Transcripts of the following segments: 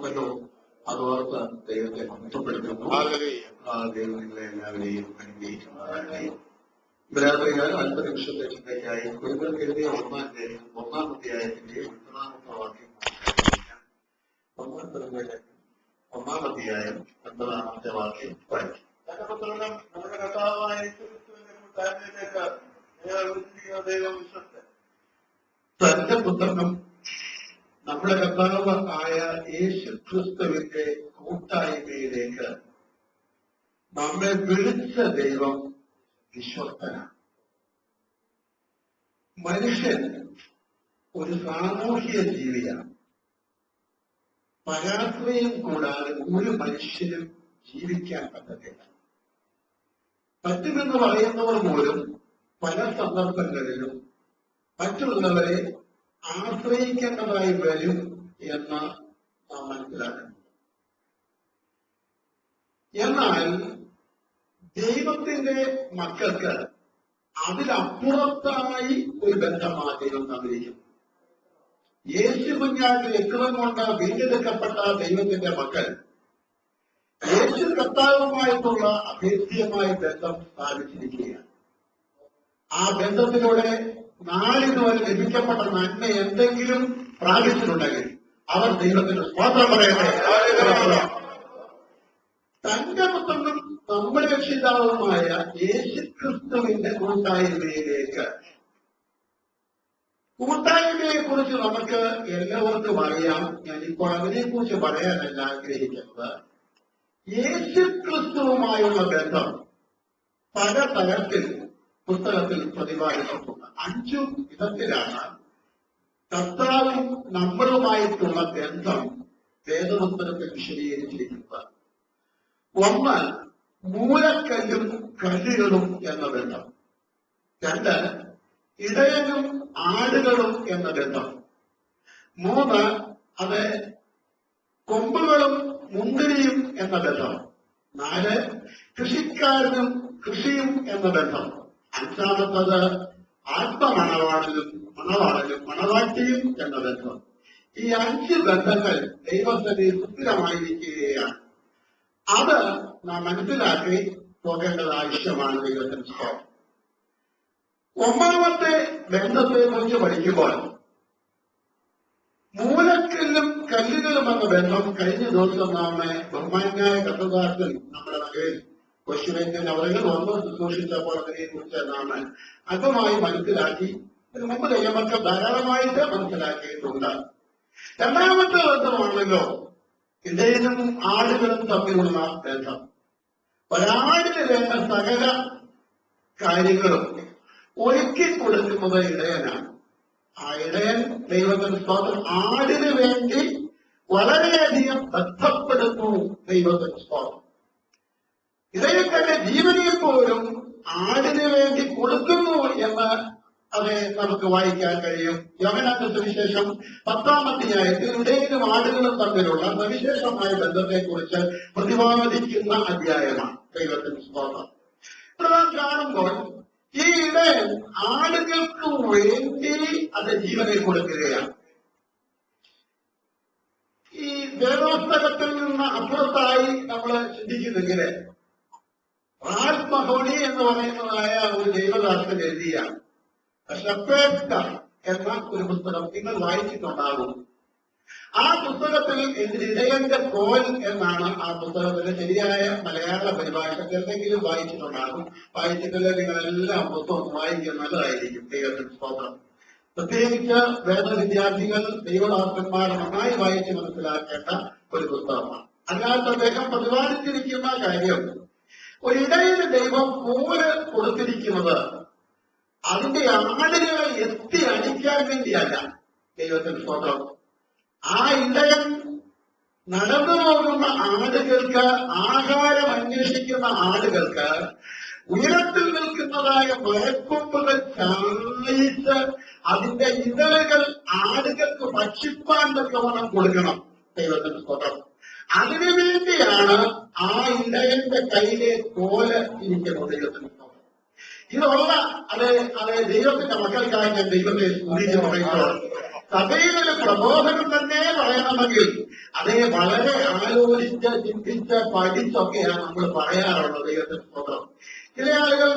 ഉണ്ടല്ലോ, അതോർത്ത് ദൈവത്തെ മഹത്വപ്പെടുത്തുന്നു. ദൈവങ്ങളെ എല്ലാവരെയും അനുഗ്രഹിക്കുമാറാകട്ടെ. ഇവരാത്രികാലം 40 നിമിഷത്തെ ചിന്തയ്ക്കായി കുരുകൾ എഴുതിയ 1-ാം അധ്യായത്തിന്റെ 9-ാമത്തെ വാക്യം 1-ാം അധ്യായം 9-ാമത്തെ വാക്യം വായിക്കും. നമ്മുടെ കർത്താവായ യേശുക്രിസ്തുവിന്റെ കൂട്ടായ്മയിലേക്ക് ദൈവം വിശ്വസ്തൻ. തന്റെ പുത്രനും നമ്മുടെ കർത്താവായ യേശുക്രിസ്തുവിന്റെ കൂട്ടായ്മയിലേക്ക് നമ്മെ വിളിച്ച ദൈവം വിശ്വസ്തനാണ്. മനുഷ്യൻ ഒരു സാമൂഹിക ജീവിയാണ്. പരാശ്രയം കൂടാതെ ഒരു മനുഷ്യനും ജീവിക്കാൻ പറ്റത്തില്ല. പറ്റുമെന്ന് പറയുന്നവർ പോലും പല സന്ദർഭങ്ങളിലും മറ്റുള്ളവരെ ആശ്രയിക്കേണ്ടതായി വരും എന്ന് നാം മനസ്സിലാക്കുന്നു. എന്നാൽ ദൈവത്തിന്റെ മക്കൾക്ക് അതിലപ്പുറത്തായി ഒരു ബന്ധമാണ് ദൈവം തന്നിരിക്കുന്നത്. യേശു കുഞ്ഞാട്ടിൽ രക്തം കൊണ്ട് വീണ്ടെടുക്കപ്പെട്ട ദൈവത്തിന്റെ മക്കൾ യേശു കർത്താവുമായിട്ടുള്ള അഭേദ്യമായ ബന്ധം സ്ഥാപിച്ചിരിക്കുകയാണ്. ആ ബന്ധത്തിലൂടെ നാളിതുവരെ ലഭിക്കപ്പെട്ട നന്മ എന്തെങ്കിലും പ്രാപിച്ചിട്ടുണ്ടെങ്കിൽ അവർ ദൈവത്തിന് സ്തോത്രം പറയട്ടെ. തന്റെ പുത്രനും നമ്മുടെ രക്ഷിതാവുമായ യേശുക്രിസ്തുവിന്റെ കൂട്ടായ്മയെ കുറിച്ച് നമുക്ക് എല്ലാവർക്കും അറിയാം. ഞാനിപ്പോൾ അതിനെക്കുറിച്ച് പറയാനല്ല ആഗ്രഹിക്കുന്നത്. യേശുക്രിസ്തുവുമായുള്ള ബന്ധം പല തരത്തിൽ പുസ്തകത്തിൽ പ്രതിപാദിച്ചിട്ടുണ്ട്. 5 വിധത്തിലാണ് കർത്താവും നമ്മളുമായിട്ടുള്ള ബന്ധം വേദപുസ്തകത്തിൽ വിശദീകരിച്ചിരിക്കുന്നത്. 1, മൂലക്കല്ലും കല്ലുകളും എന്ന ബന്ധം. 2, ഇടയനും ആടുകളും എന്ന ബന്ധം. 3, അത് കൊമ്പുകളും മുന്തിരിയും എന്ന ബന്ധം. 4, കൃഷിക്കാരനും കൃഷിയും എന്ന ബന്ധം. 5-ാമത്തത് ആത്മമണവാളനും മണവാട്ടിയും എന്ന ബന്ധം. ഈ 5 ബന്ധങ്ങൾ ദൈവസഭയിൽ സുസ്ഥിരമായിരിക്കുകയാണ്. അത് നാം മനസ്സിലാക്കി പോകേണ്ടത് ആവശ്യമാണ്. ദൈവത്തിന് സ്തോത്രം. 9-ാമത്തെ ബന്ധത്തെ കുറിച്ച് പഠിക്കുമ്പോൾ മൂലക്കല്ലും കല്ലുകളും എന്ന ബന്ധം കഴിഞ്ഞ ദിവസം നാം ബഹുമാന്യായ കർത്തദാസൻ നമ്മുടെ നഗരിൽ കൊശുവേന്ദ്രൻ അവர்கள் വന്ന് ശുശ്രൂഷിച്ചപ്പോൾ അതിനെക്കുറിച്ച് നാം അല്പമായി മനസ്സിലാക്കി. ഇതിന് മുമ്പ് ദൈവമക്കൾ ധാരാളമായിട്ട് മനസ്സിലാക്കിയിട്ടുണ്ട്. 2-ാമത്തെ ബന്ധമാണല്ലോ ഇടയനും ആടുകളും തമ്മിലുള്ള ബന്ധം. ഒരാടിന് വേണ്ട സകല കാര്യങ്ങളും ഒരുക്കി കൊടുക്കുന്നത് ഇടയനാണ്. ആ ഇടയൻ ദൈവത്തിന് സ്തോത്രം ആടിന് വേണ്ടി വളരെയധികം ബന്ധപ്പെടുന്നു. ദൈവത്തിന് സ്തോത്രം. ഇടയൻ തന്റെ ജീവനെ പോലും ആടിന് വേണ്ടി കൊടുക്കുന്നു എന്ന് അത് നമുക്ക് വായിക്കാൻ കഴിയും. യോഹന്നാന്റെ സുവിശേഷം 10-ാം അധ്യായത്തിൽ ഇടയനും ആടുകളും തമ്മിലുള്ള സവിശേഷമായ ബന്ധത്തെക്കുറിച്ച് പ്രതിപാദിക്കുന്ന അധ്യായമാണ്. ദൈവത്തിന് സ്തോത്രം. ഇവിടെ കാണുമ്പോൾ ഈ ഇടയൻ ആടുകൾക്ക് വേണ്ടി അത് ജീവനെ കൊടുക്കുകയാണ്. ഈ വേദോസ്തകത്തിൽ നിന്ന് അപ്പുറത്തായി നമ്മൾ ചിന്തിക്കുന്നെങ്കിൽ റാൽഫ് മഹോണി എന്ന് പറയുന്നതായ ഒരു ദൈവദാസൻ എഴുതിയ ഷെപ്പേർഡ് എന്ന ഒരു പുസ്തകം നിങ്ങൾ വായിച്ചിട്ടുണ്ടാകും. ആ പുസ്തകത്തിൽ ഇടയന്റെ കോൽ എന്നാണ് ആ പുസ്തകത്തിന്റെ ശരിയായ മലയാള പരിഭാഷ. എന്തെങ്കിലും വായിച്ചിട്ടുണ്ടാകും. വായിച്ചിട്ടില്ല നിങ്ങളെല്ലാം പുസ്തകം വായിക്കുക നല്ലതായിരിക്കും. ദൈവത്തിന് സ്തോത്രം. പ്രത്യേകിച്ച് വേദവിദ്യാർത്ഥികൾ ദൈവദാസന്മാർ നന്നായി വായിച്ച് മനസ്സിലാക്കേണ്ട ഒരു പുസ്തകമാണ്. അതിനകത്ത് അദ്ദേഹം പ്രതിപാദിച്ചിരിക്കുന്ന കാര്യം, ഒരിടയിന് ദൈവം കോല് കൊടുത്തിരിക്കുന്നത് അതിന്റെ ആടുകളെ എത്തി അടിക്കാൻ വേണ്ടിയല്ല. ദൈവത്തിന് സ്തോത്രം. ആ ഇടയൻ നടന്നു പോകുന്ന ആടുകൾക്ക്, ആഹാരം അന്വേഷിക്കുന്ന ആടുകൾക്ക് ഉയരത്തിൽ നിൽക്കുന്നതായ മരക്കൊമ്പുകൾ ചായിച്ച് അതിന്റെ ഇതളുകൾ ആടുകൾക്ക് ഭക്ഷിപ്പാൻ തക്കവണ്ണം കൊടുക്കണം. ദൈവത്തിന് സ്തോത്രം. അതിനുവേണ്ടിയാണ് ആ ഇടയന്റെ കയ്യിലെ കോല് ഇരിക്കുന്നത്. ദൈവത്തിന് സ്തോത്രം. ഇതുള്ള അത് ദൈവത്തിന്റെ മക്കൾക്കായി ഞാൻ ദൈവത്തെ സ്തുതിച്ച് പറയുമ്പോൾ സഭയിലൊരു പ്രബോധനം തന്നെ പറയണമെങ്കിൽ അതേ വളരെ ആലോചിച്ച് ചിന്തിച്ച് പഠിച്ചൊക്കെയാണ് നമ്മൾ പറയാറുള്ളത്. ദൈവത്തിന്റെ സ്തോത്രം. ചില ആളുകൾ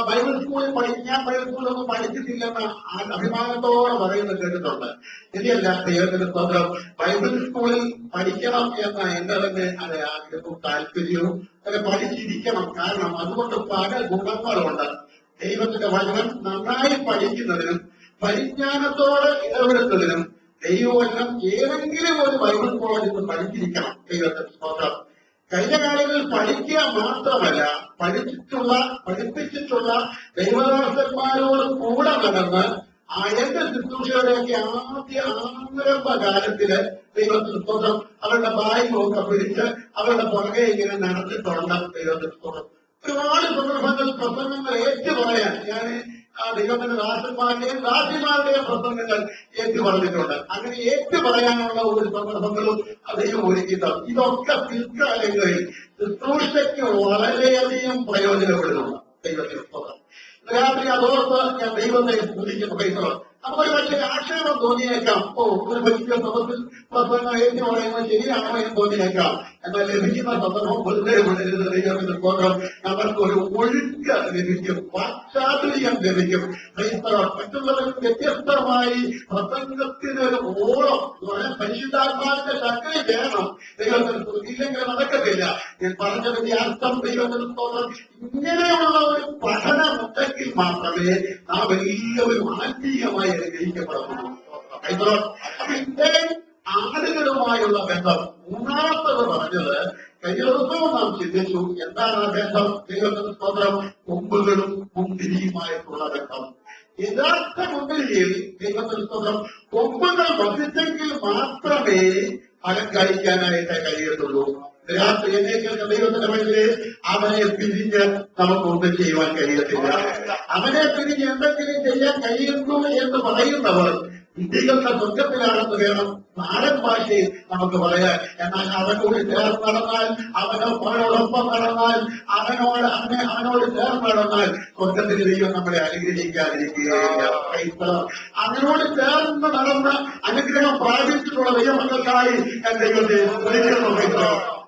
ബൈബിൾ സ്കൂളിൽ ഞാൻ ബൈബിൾ സ്കൂളൊന്നും പഠിച്ചിട്ടില്ലെന്ന് അഭിമാനത്തോടെ പറയുന്നത് കേട്ടിട്ടുണ്ട്. ശരിയല്ല. ദൈവത്തിന്റെ സ്തോത്രം. ബൈബിൾ സ്കൂളിൽ പഠിക്കണം എന്ന എന്റെ തന്നെ അത് ആഗ്രഹവും താല്പര്യവും അത് പഠിച്ചിരിക്കണം. കാരണം അതുകൊണ്ട് പല ഗുണങ്ങളുണ്ട്. ദൈവത്തിന്റെ വചനം നന്നായി പഠിക്കുന്നതിനും പരിജ്ഞാനത്തോടെ ഇടപെടുന്നതിനും ദൈവവചനം ഏതെങ്കിലും ഒരു ബൈബിൾ കോളേജിൽ നിന്ന് പഠിച്ചിരിക്കണം. ദൈവത്തിന്റെ സ്തോത്രം. കഴിഞ്ഞ കാലങ്ങളിൽ പഠിക്കുക മാത്രമല്ല, പഠിപ്പിച്ചിട്ടുള്ള ദൈവദാസന്മാരോട് കൂടെ നടന്ന് എന്റെ ശുശ്രൂഷയുടെയൊക്കെ ആരംഭ കാലത്തില് ദൈവത്തിന്റെ സ്തോത്രം അവരുടെ ബാഗൊക്കെ പിടിച്ച് അവരുടെ പുറകെ ഇങ്ങനെ നടന്നിട്ടുണ്ട്. ദൈവത്തിന്റെ സ്തോത്രം. ഒരുപാട് സന്ദർഭങ്ങൾ പ്രസംഗങ്ങൾ ഏറ്റുപറയാൻ ഞാൻ ദൈവത്തിന്റെ ദാസന്മാരുടെയും ദാസിമാരുടെയും പ്രസംഗങ്ങൾ ഏറ്റുപറഞ്ഞിട്ടുണ്ട്. അങ്ങനെ ഏറ്റുപറയാനുള്ള ഒരു സന്ദർഭങ്ങളും ദൈവം ഒരുക്കിയിട്ടുണ്ട്. ഇതൊക്കെ പിൽക്കാലങ്ങളിൽ ശുശ്രൂഷയ്ക്ക് വളരെയധികം പ്രയോജനപ്പെടുന്നുണ്ട്. ദൈവത്തിന്റെ സ്തോത്രം. രാത്രി അതോർത്ത് ഞാൻ ദൈവത്തെ സ്തുതിക്കുന്നു. പൈസകൾ നമുക്കൊരു പക്ഷേ ആക്ഷേപം തോന്നിയേക്കാം. ഒരു വലിയ സദസ്സിൽ പ്രസംഗം ഏറ്റു പറയുന്നത് ശരിയാണോ എന്ന് തോന്നിയേക്കാം. എന്നാൽ ലഭിക്കുന്ന സന്ദർഭം വെറുതെ വിടരുത്. ദൈവത്തിന്റെ സ്തോത്രം. നമുക്കൊരു ഒഴുക്ക് ലഭിക്കും, പാശ്ചാത്യം ലഭിക്കും. മറ്റുള്ളവർ വ്യത്യസ്തമായി പ്രസംഗത്തിനൊരു ഓളം പരിശുദ്ധാത്മാവിന്റെ ശക്തി വേണം. ദൈവത്തിന് ഇല്ലെങ്കിൽ നടക്കത്തില്ല. ഞാൻ പറഞ്ഞതിന്റെ അർത്ഥം ദൈവത്തിന്റെ സ്തോത്രം ഇങ്ങനെയുള്ള ഒരു പഠനം ഉണ്ടെങ്കിൽ മാത്രമേ നാം എല്ലാവരും ആത്മീയമായി അനുഗ്രഹിക്കപ്പെടുന്നു. ആളുകളുമായുള്ള ബന്ധം. മൂന്നാമത്തത് പറഞ്ഞത് കഴിഞ്ഞ ദിവസവും നാം ചിന്തിച്ചു. എന്താണ് ആ ബന്ധം? ദൈവത്തിന്റെ സ്തോത്രം. കൊമ്പുകളും മുന്തിരിയുമായിട്ടുള്ള ബന്ധം. യഥാർത്ഥ മുന്തിരിയിൽ ദൈവത്തിന്റെ സ്തോത്രം കൊമ്പുകൾ വസിച്ചെങ്കിൽ മാത്രമേ ഫലം കഴിക്കാനായിട്ട് കഴിയത്തുള്ളൂ. രാത്രി എന്നെ കേൾക്കുന്ന ദൈവത്തിന്റെ വഴിയില് അവനെ പിരിഞ്ഞ് നമുക്കൊന്നും ചെയ്യുവാൻ കഴിയത്തില്ല. അവനെ പിരിഞ്ഞ് എന്തെങ്കിലും ചെയ്യാൻ കഴിയുന്നു എന്ന് പറയുന്നവർ വിദ്യകളുടെ സ്വർഗത്തിലാണെന്ന് വേണം നാടൻ ഭാഷയിൽ നമുക്ക് പറയാൻ. എന്നാൽ അവനോട് ചേർന്ന് നടന്നാൽ, അവനോടൊപ്പം നടന്നാൽ, അവനോട് ചേർന്ന് നടന്നാൽ സ്വർഗത്തിന് ദൈവം നമ്മളെ അനുഗ്രഹിക്കാതിരിക്കുകയില്ല. അവനോട് ചേർന്ന് നടന്ന് അനുഗ്രഹം പ്രാപിച്ചിട്ടുള്ള ദൈവങ്ങൾക്കായി ഞാൻ ദൈവത്തെ വിളിക്കുന്നു.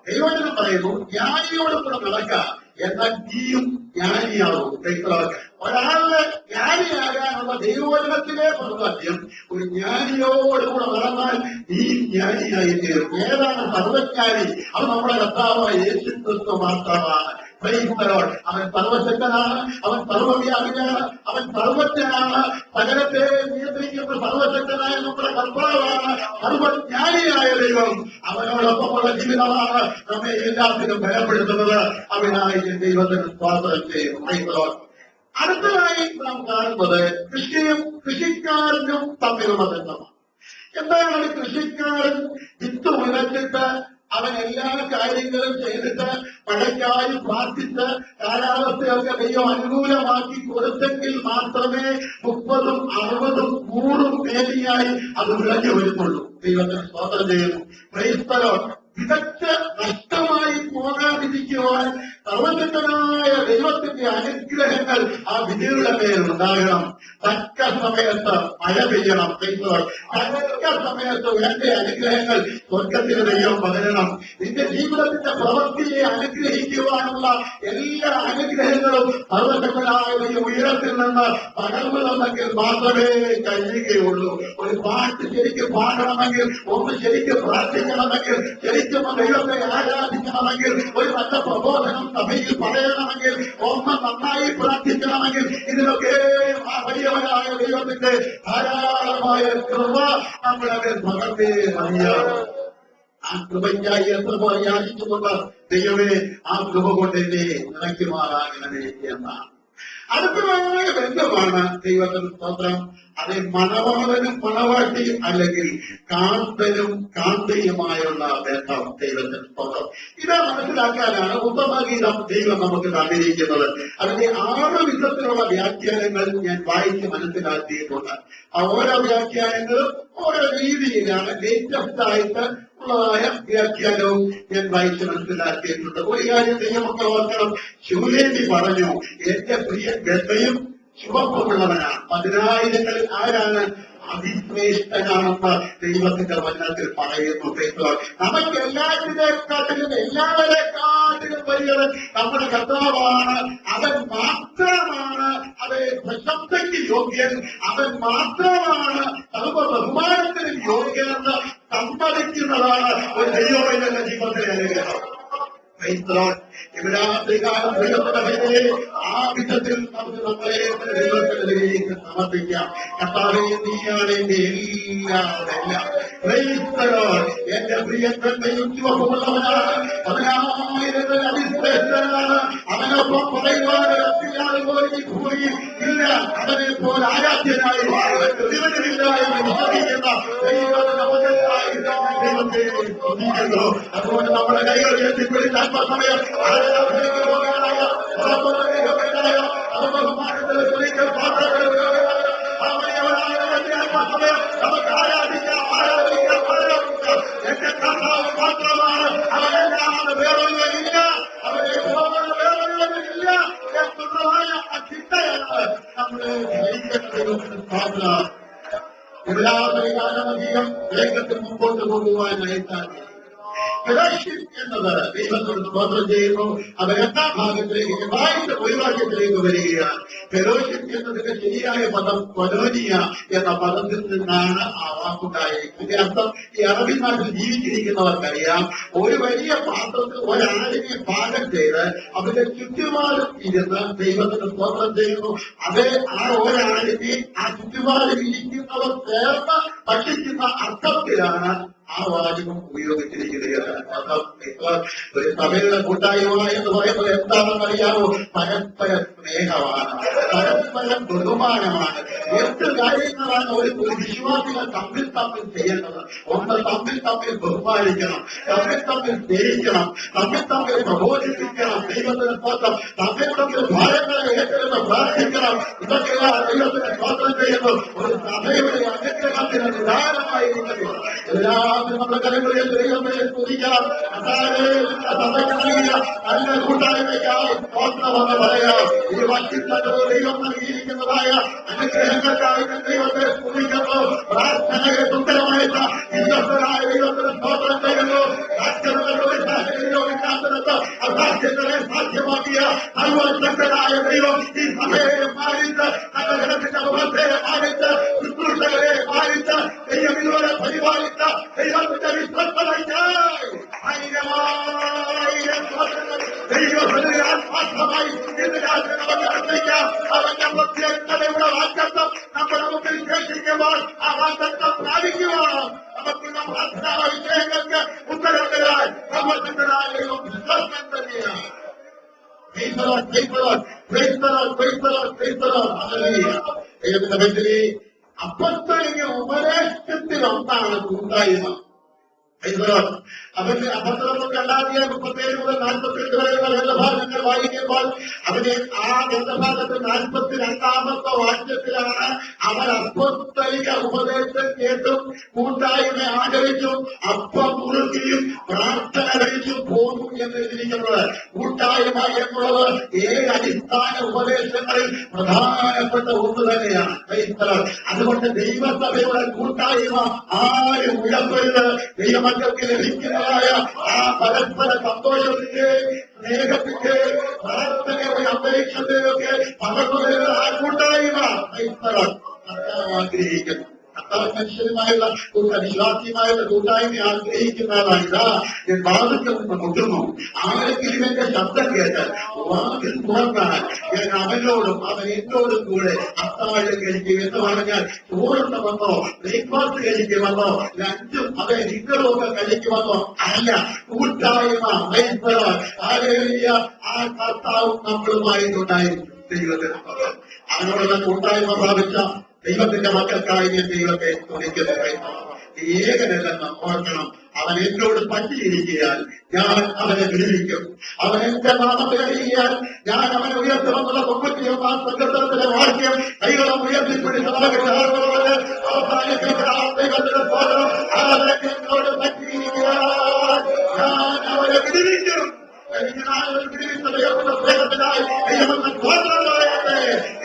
ദൈവത്തിന് പറയുന്നു, ജ്ഞാനിയോട് കൂടെ നടക്കാം, എന്നാൽ നീയും ജ്ഞാനിയാവും. ഒരാളുടെ ജ്ഞാനിയാകാനുള്ള ദൈവവചനത്തിലെ പ്രാധാന്യം ഒരു ജ്ഞാനിയോടുകൂടെ നടന്നാൽ നീ ജ്ഞാനിയായി തീരും. ഏതാണ് സർവജ്ഞാനി? അത് നമ്മുടെ കർത്താവായ യേശുക്രിസ്തു മാത്രമാണ്. അവൻ സർവശക്തനാണ്, അവൻ സർവവ്യാപിയാണ്, അവൻ സർവജ്ഞനാണ്, സകലത്തെ നിയന്ത്രിക്കുന്ന സർവശക്തനായ നമ്മുടെ കർത്താവാണ്, സർവജ്ഞാനിയായ ദൈവം. അവനോടൊപ്പമുള്ള ജീവിതമാണ് നമ്മെ എല്ലാത്തിനും ബലപ്പെടുത്തുന്നത്. അവനായി ദൈവത്തിന് സ്വാതന്ത്ര്യം ചെയ്യും. അടുത്തതായി നാം കാണുന്നത് കൃഷിക്കാരനും തമ്മിലുള്ള ബന്ധമാണ്. എന്താണ് കൃഷിക്കാരൻ? വിത്ത് വിതച്ചിട്ട് അവൻ എല്ലാ കാര്യങ്ങളും ചെയ്തിട്ട് മഴയ്ക്കായി പ്രാർത്ഥിച്ച് കാലാവസ്ഥയൊക്കെ ദൈവം അനുകൂലമാക്കി കൊടുത്തെങ്കിൽ മാത്രമേ 30, 60, 100 മേനിയായി അത് വിളഞ്ഞു വരുന്നുള്ളൂ. ദൈവത്തിന് സ്തോത്രം ചെയ്യുന്നു. ക്രൈസ്തവർ വിദഗ്ധ നഷ്ടമായി പോകാതിരിക്കുവാൻ സർവശക്തനായ ദൈവത്തിന്റെ അനുഗ്രഹങ്ങൾ ആ വിധിയുടെ മേലുണ്ടാകണം. തക്ക സമയത്ത് മഴ പെയ്യണം. തക്ക സമയത്ത് വേണ്ട അനുഗ്രഹങ്ങൾ സ്വർഗത്തിന് ദൈവം പകരണം. നിന്റെ ജീവിതത്തിന്റെ പ്രവൃത്തിയെ അനുഗ്രഹിക്കുവാനുള്ള എല്ലാ അനുഗ്രഹങ്ങളും സർവശക്തനായ ദൈവം ഉയരത്തിൽ നിന്ന് പകർന്നു തന്നെങ്കിൽ മാത്രമേ കഴിയുകയുള്ളൂ. ഒരു പാട്ട് ശരിക്കും പാടണമെങ്കിൽ, ഒന്ന് ശരിക്കും പ്രാർത്ഥിക്കണമെങ്കിൽ, ശരിക്കും ദൈവത്തെ ആരാധിക്കണമെങ്കിൽ, ഒരു നല്ല പ്രബോധനം സഭയിൽ പറയണമെങ്കിൽ, ഒന്ന് നന്നായി പ്രാർത്ഥിക്കണമെങ്കിൽ, ഇതിനൊക്കെ ആ വലിയവനായ ദൈവത്തിന്റെ ധാരാളമായ കൃപ നമ്മുടെ മേൽ പകർന്നേ മതിയാകും. ആ കൃപയ്ക്കായി എത്ര പോലെ യാചിച്ചുകൊണ്ട് ദൈവമേ ആ കൃപ കൊണ്ട് എന്നെ നിറയ്ക്കുമാറാകണമേ എന്നാണ്. അടുത്തതായ ബന്ധമാണ് ദൈവത്തിന്റെ സ്തോത്രം. അത് മണവാളനും മണവാട്ടിയും അല്ലെങ്കിൽ കാന്തനും കാന്തയുമായുള്ള ബന്ധം. ദൈവത്തിന്റെ സ്തോത്രം. ഇത് മനസ്സിലാക്കാനാണ് ഉത്തമഗീതം ദൈവം നമുക്ക് തന്നിരിക്കുന്നത്. അതിന്റെ 6 വിധത്തിലുള്ള വ്യാഖ്യാനങ്ങൾ ഞാൻ വായിച്ച് മനസ്സിലാക്കിയിട്ടുണ്ട്. ആ ഓരോ വ്യാഖ്യാനങ്ങളും ഓരോ രീതിയിലാണ് ലേറ്റസ്റ്റ് ആയിട്ട് ഉള്ളതായ വ്യാഖ്യാനവും ഞാൻ വായിച്ച് മനസ്സിലാക്കിയിട്ടുണ്ട്. ഒരു കാര്യം ദൈവമൊക്കെ ഓർക്കണം. ശൂലേബി പറഞ്ഞു, എന്റെ പ്രിയ ഗതയും ചുവപ്പുള്ളവനാണ്. 10,000-ങ്ങളിൽ ആരാണ്? അതിശ്രേഷ്ഠനാണെന്ന് ദൈവത്തിന്റെ വചനത്തിൽ പറയുന്നു. നമുക്ക് എല്ലാവരെക്കാട്ടിലും വലിയത് നമ്മുടെ കർത്താവാണ്. അവൻ മാത്രമാണ് അവൻ പ്രശംസയ്ക്ക് യോഗ്യൻ. അവൻ മാത്രമാണ് സർവ ബഹുമാനത്തിനും യോഗ്യനെന്ന് സമ്മതിക്കുന്നതാണ് ഒരു ദൈവത്തിന്റെ ജീവിതത്തിലെ അനുഗ്രഹം. കാലം ദൈവത്തിന്റെ ആ വിധത്തിൽ നമുക്ക് നമ്മളെ ദൈവത്തിലേക്ക് സമർപ്പിക്കാം. കർത്താവേ, നീയാണ് എന്റെ എല്ലാം. എന്റെ പ്രിയന്റെ യുദ്ധമുള്ളവനാണ്, 10,000 അതിശ്രേഷ്ഠനാണ്. അവനൊപ്പം പറയുവാൻ ഭൂമിയിൽ ഇല്ല. അവനെ പോലെ ആരാധ്യനായി ദൈവത്തിനില്ല എന്ന് വിശ്വസിക്കുന്ന ദൈവത്തെ സ്തുതിക്കുന്നു. അതുകൊണ്ട് നമ്മുടെ കൈകൾ ഉയർത്തിപ്പിടിച്ച് അല്പസമയം നമുക്ക് ആരാധിക്കാം. എന്റെ കർത്താവ് മാത്രമാണ്. അവനെല്ലാം വേറൊന്നുമില്ല. അവനെ പോലെ വേറൊന്നുമില്ല എന്നുള്ളതായ ആ ചിന്തയാണ് നമ്മുടെ സ്ഥാപന എല്ലാ കാലമധികം വേഗത്തിൽ മുമ്പോട്ട് കൊണ്ടുപോകാനായിട്ടാണ് എന്നത് ദൈവത്തോട് സ്തോത്രം ചെയ്യുന്നു. അത് 8-ാം ഭാഗത്തിലേക്ക് ഒരു വാക്യത്തിലേക്ക് വരികയാണ്. ഫെലോഷിപ്പ് എന്നതിന്റെ ശരിയായ പദം കൊലോനിയ എന്ന പദത്തിൽ നിന്നാണ് ആ വാക്കുണ്ടായത്. ഇതിന്റെ അർത്ഥം ഈ അറബി നാട്ടിൽ ജീവിച്ചിരിക്കുന്നവർക്കറിയാം, ഒരു വലിയ പാത്രത്തിൽ ഒരാളിനെ പാകം ചെയ്ത് അതിന്റെ ചുറ്റുപാടും ഇരുന്ന് ദൈവത്തിന് സ്തോത്രം ചെയ്യുന്നു. അത് ആ ഒരാളിനെ ആ ചുറ്റുപാടും ഇരിക്കുന്നവർ ചേർന്ന് ഭക്ഷിക്കുന്ന അർത്ഥത്തിലാണ് ആ വാചകം ഉപയോഗിച്ചിരിക്കുന്നത്. ഒരു സഭയുടെ കൂട്ടായ്മ എന്ന് പറയുന്നത് എന്താണെന്നറിയാമോ? പരസ്പര സ്നേഹമാണ്, പരസ്പരം ബഹുമാനമാണ്. എന്ത് കാര്യങ്ങളാണ് ഒരു വിശ്വാസികൾ തമ്മിൽ ചെയ്യേണ്ടത്? ഒന്ന്, തമ്മിൽ ബഹുമാനിക്കണം, തമ്മിൽ സ്നേഹിക്കണം, തമ്മിൽ പ്രബോധിപ്പിക്കണം. ദൈവത്തിന് സ്തോത്രം. തമ്മിൽ ഭാരങ്ങളെ ഏറ്റെടുത്ത് പ്രാർത്ഥിക്കണം. ഇതൊക്കെയാണ് ദൈവത്തിന് സ്തോത്രം ചെയ്യുന്നു. ഒരു സഭയുടെ അനുഗ്രഹത്തിന് നിദാനമായിരിക്കുന്നു. എല്ലാവരും നമ്മുടെ കലകളിൽ ദൈവത്തെ സ്തുതിക്കണം. നല്ല കൂട്ടായ്മയ്ക്കായി സ്തോത്രമെന്ന് പറയാം. ഈ വർഷത്തിൽ ദൈവം നൽകിയിരിക്കുന്നതായ അനുഗ്രഹങ്ങൾക്കായി ദൈവത്തെ സ്തുതിക്കുന്നു. പ്രാർത്ഥനയെ സുന്ദരമായിട്ട് വിശ്വസ്തരായ ദൈവത്തിന് സ്തോത്രം ചെയ്യുന്നു. അസാധ്യങ്ങളെ സാധ്യമാക്കിയ സർവശക്തനായ ദൈവം ഈ സഭയെ മാറിച്ച്, നഗരത്തിന്റെ മുഖത്തെ മാറിച്ച്, ശുശ്രൂഷകരെ മാറിച്ച്, ദൈവം ഇതുവരെ പരിപാലിച്ച ദൈവത്തിന്റെ വിശ്വസ്തതയ്ക്കായി ദൈവത്തിന് ആത്മാർത്ഥമായി ഇന്ന് രാത്രി നമുക്ക് അർപ്പിക്കാം. അവന്റെ പ്രത്യേകതയുടെ വാഗ്ദത്തം നമ്മുടെ മുമ്പിൽ ശേഷിക്കുമ്പോൾ ആ വാഗ്ദത്തം പ്രാപിക്കുവാണ്. നമുക്കുള്ള പ്രാർത്ഥനാ വിഷയങ്ങൾക്ക് ഉത്തരവിലായി സർവശക്തനായ ദൈവം വിശ്വാസം തന്നെയാണ്. ദൈവത്തിന്റെ ബന്ധുവേ, അപ്പസ്തോലിക ഉപദേശത്തിലൊന്നാണ് കൂട്ടായ്മ. അവന്റെ അപത്രത്തിൽ 2:37 മുതൽ 42 വരെയുള്ള വേദഭാഗങ്ങൾ വായിക്കുമ്പോൾ അവന് ആ വേദഭാഗത്ത് 42-ാമത്തെ വാക്യത്തിലാണ് അവൻ അപ്പസ്തോലിക ഉപദേശം കേട്ടും കൂട്ടായ്മ ആചരിച്ചും അപ്പം മുറുക്കിയും പ്രാർത്ഥന കഴിച്ചും പോകും എന്ന് എഴുതിയിരിക്കുന്നത്. കൂട്ടായ്മ എന്നുള്ളത് 7 അടിസ്ഥാന ഉപദേശങ്ങളിൽ പ്രധാനപ്പെട്ട ഒന്ന് തന്നെയാണ്. അതുകൊണ്ട് ദൈവസഭയുടെ കൂട്ടായ്മ ആരും ഉയർത്തരുത്. ദൈവമക്കൾക്ക് ലഭിക്കുന്നതായ ആ പരസ്പര സന്തോഷത്തിന്റെ, സ്നേഹത്തിന്റെ, പ്രാർത്ഥനയുടെ അന്തരീക്ഷത്തിലൊക്കെ പകർന്നു വരുന്ന ആ കൂട്ടായ്മ ആഗ്രഹിക്കുന്നു. മനുഷ്യരുമായുള്ള വിശ്വാസിയുമായുള്ള കൂട്ടായ്മ ആഗ്രഹിക്കുന്നതാണ്. ഇതാ ഞാൻ വാതിൽക്കൽ നിന്ന് മുട്ടുന്നു, ആരെങ്കിലും എന്റെ ശബ്ദം കേട്ട് വാതിൽ തുറന്നാൽ ഞാൻ അവനോടും അവൻ എന്നോടും കൂടെ അത്താഴം കഴിക്കും എന്ന് പറഞ്ഞാൽ ചോറുണ്ട് വന്നോ, ബ്രേക്ക്ഫാസ്റ്റ് കഴിക്കുമെന്നോ, ലഞ്ചും അതെ നിങ്ങളൊക്കെ കഴിക്കുമെന്നോ അല്ല. കൂട്ടായ്മ ആ കർത്താവും നമ്മളുമായിട്ടുണ്ടായിരുന്നു. ദൈവത്തിന് അവനോടുള്ള കൂട്ടായ്മ പ്രാപിച്ച ദൈവത്തിന്റെ മക്കൾക്കായി ഞാൻ ദൈവത്തെ തുണിക്കുന്നു. ഏകനല്ലെന്ന് ഓർക്കണം. അവൻ എന്നോട് പറ്റിയിരിക്കാൻ ഞാൻ അവനെ വിളിക്കും. അവൻ എന്റെ നാമത്തെ അറിയാൻ ഞാൻ അവനെ ഉയർത്തുമെന്നുള്ള 91-ാം സങ്കീർത്തനത്തിലെ വാക്യം കൈകളും ഉയർത്തിപ്പിടിച്ച് എന്നോട് പറ്റിയിരിക്കാൻ ഞാൻ അവനെ വിളിക്കും.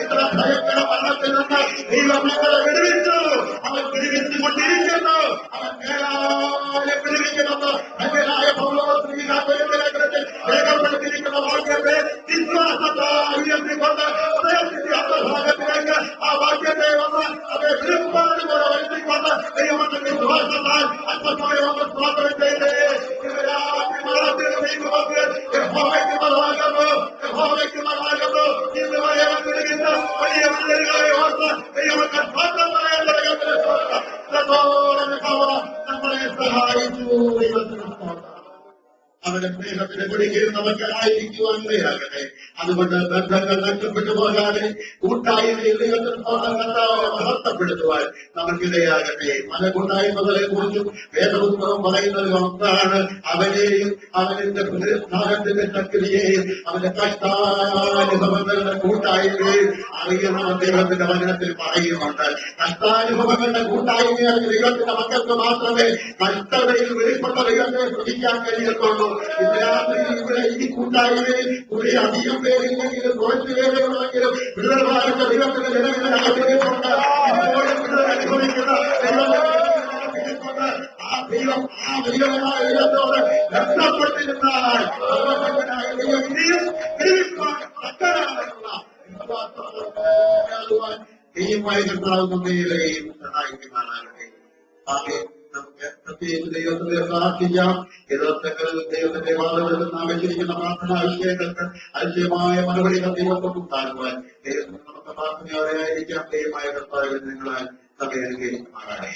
ഇത്ര ഭയങ്കര മരണത്തിൽ നിന്ന് ദൈവം ഞങ്ങളെ വിടുവിച്ചു. അവൻ അവന്റെ സ്നേഹത്തിന് പിടിക്കൽ നമുക്ക് ആയിരിക്കുവാൻ ഇടയാകട്ടെ. അതുകൊണ്ട് ബന്ധങ്ങൾ നഷ്ടപ്പെട്ടു പോകാതെ കൂട്ടായ്മയിൽ ദൈവത്തിന് മഹത്വപ്പെടുത്തുവാൻ നമുക്കിടയാകട്ടെ. പല കൂട്ടായ്മകളെ കുറിച്ചും വേദപുസ്തകം പറയുന്നത് ഒന്നാണ്, അവനെയും അവന്റെ പുനരുദ്ധാനത്തിന്റെ ശക്തിയെയും അവന്റെ കഷ്ടാനുഭവങ്ങളുടെ കൂട്ടായ്മയും അറിയണം. ദൈവത്തിന്റെ വചനത്തിൽ പറയുന്നുണ്ട്, കഷ്ടാനുഭവങ്ങളുടെ കൂട്ടായ്മയാൽ ദൈവത്തിന്റെ മക്കൾക്ക് മാത്രമേ കഷ്ടതയിൽ വെളിപ്പെട്ട ദൈവത്തെ ശ്രമിക്കാൻ കഴിയത്തുള്ളൂ. ഇന്ന് രാത്രി ഇവിടെ ഈ കൂട്ടായ്മയിൽ കുറെ അധികം പേരില്ലെങ്കിലും കുറച്ചു പേരെ ഉള്ളെങ്കിലും വിടുതൽമാരുടെ ദൈവത്തിന്റെ ജനങ്ങളെ ആഗ്രഹിച്ചുകൊണ്ട് ഇപ്പോഴും വിടുതൽ അനുഭവിക്കുന്ന ആ ദൈവമായ ദൈവത്തോട് ബന്ധപ്പെട്ടിരുന്നാൽ ദൈവം ഇനിയും ദൈവമായി കർത്താവ് നമ്മയെയും സഹായിക്കുവാനാകട്ടെ. നമുക്ക് പ്രത്യേകിച്ച് ദൈവത്തെ പ്രാർത്ഥിക്കാം. എതിർത്തങ്ങളിൽ ദൈവത്തിന്റെ വാദത്തിൽ നാം വെച്ചിരിക്കുന്ന പ്രാർത്ഥനാ വിഷയങ്ങൾക്ക് അതിശയമായ മറുപടികൾ ദൈവത്തോടും താഴുവാൻ ദൈവം നമുക്ക് പ്രാർത്ഥനയോടെ ആയിരിക്കാം. ദൈവമായ കർത്താവിൽ നിങ്ങളാൽ നമ്മെ അനുഗ്രഹിക്കുമാറാകട്ടെ.